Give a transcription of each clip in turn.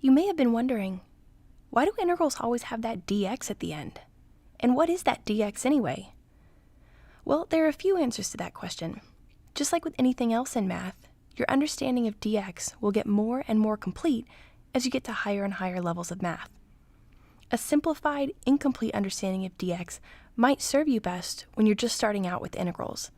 You may have been wondering, why do integrals always have that dx at the end? And what is that dx anyway? Well, there are a few answers to that question. Just like with anything else in math, your understanding of dx will get more and more complete as you get to higher and higher levels of math. A simplified, incomplete understanding of dx might serve you best when you're just starting out with integrals,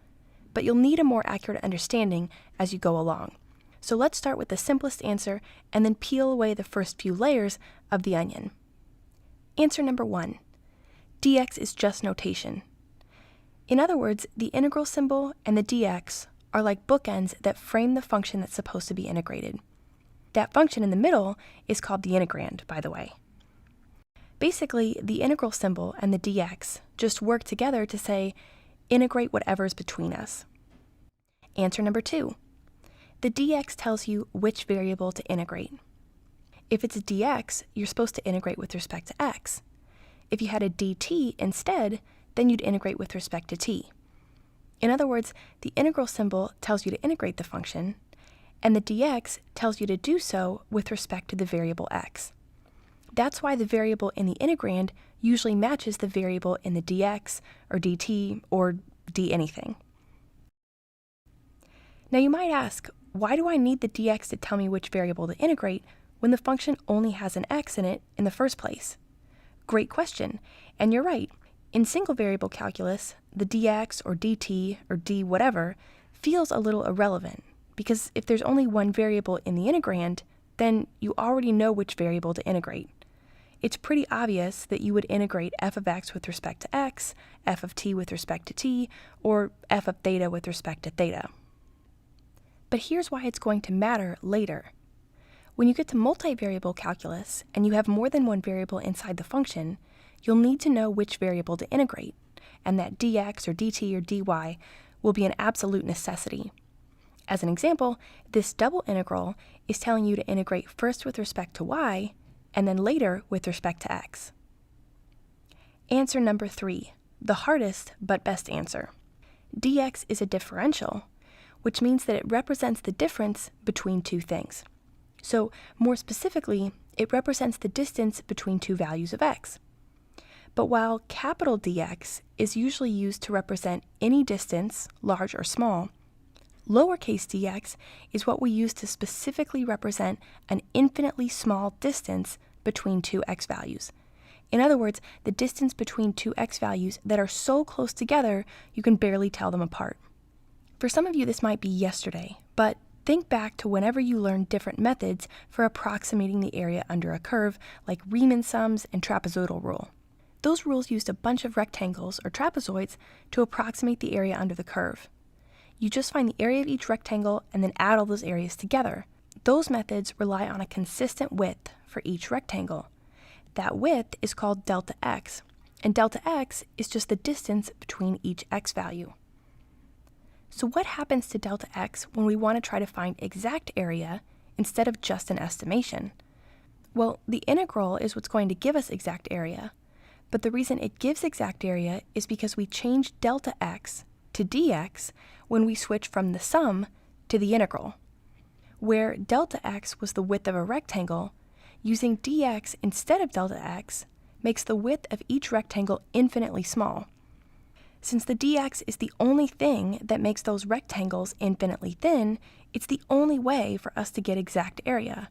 but you'll need a more accurate understanding as you go along. So let's start with the simplest answer and then peel away the first few layers of the onion. Answer number 1. Dx is just notation. In other words, the integral symbol and the dx are like bookends that frame the function that's supposed to be integrated. That function in the middle is called the integrand, by the way. Basically, the integral symbol and the dx just work together to say, integrate whatever's between us. Answer number 2. The dx tells you which variable to integrate. If it's a dx, you're supposed to integrate with respect to x. If you had a dt instead, then you'd integrate with respect to t. In other words, the integral symbol tells you to integrate the function, and the dx tells you to do so with respect to the variable x. That's why the variable in the integrand usually matches the variable in the dx, or dt, or d anything. Now you might ask, why do I need the dx to tell me which variable to integrate when the function only has an x in it in the first place? Great question, and you're right. In single variable calculus, the dx or dt or d whatever feels a little irrelevant, because if there's only one variable in the integrand, then you already know which variable to integrate. It's pretty obvious that you would integrate f of x with respect to x, f of t with respect to t, or f of theta with respect to theta. But here's why it's going to matter later. When you get to multivariable calculus and you have more than one variable inside the function, you'll need to know which variable to integrate, and that dx or dt or dy will be an absolute necessity. As an example, this double integral is telling you to integrate first with respect to y, and then later with respect to x. Answer number 3, the hardest but best answer. Dx is a differential, which means that it represents the difference between two things. So, more specifically, it represents the distance between two values of x. But while capital Dx is usually used to represent any distance, large or small, lowercase dx is what we use to specifically represent an infinitely small distance between two x values. In other words, the distance between two x values that are so close together you can barely tell them apart. For some of you this might be yesterday, but think back to whenever you learned different methods for approximating the area under a curve, like Riemann sums and trapezoidal rule. Those rules used a bunch of rectangles or trapezoids to approximate the area under the curve. You just find the area of each rectangle and then add all those areas together. Those methods rely on a consistent width for each rectangle. That width is called delta x, and delta x is just the distance between each x value. So what happens to delta x when we want to try to find exact area instead of just an estimation? Well, the integral is what's going to give us exact area, but the reason it gives exact area is because we change delta x to dx when we switch from the sum to the integral. Where delta x was the width of a rectangle, using dx instead of delta x makes the width of each rectangle infinitely small. Since the dx is the only thing that makes those rectangles infinitely thin, it's the only way for us to get exact area,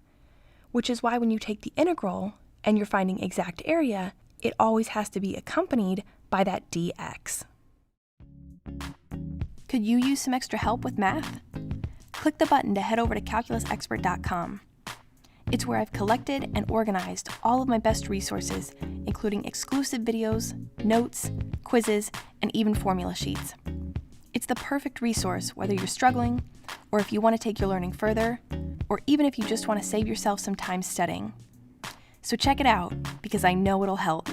which is why when you take the integral and you're finding exact area, it always has to be accompanied by that dx. Could you use some extra help with math? Click the button to head over to calculusexpert.com. It's where I've collected and organized all of my best resources, including exclusive videos, notes, quizzes, and even formula sheets. It's the perfect resource whether you're struggling, or if you want to take your learning further, or even if you just want to save yourself some time studying. So check it out, because I know it'll help.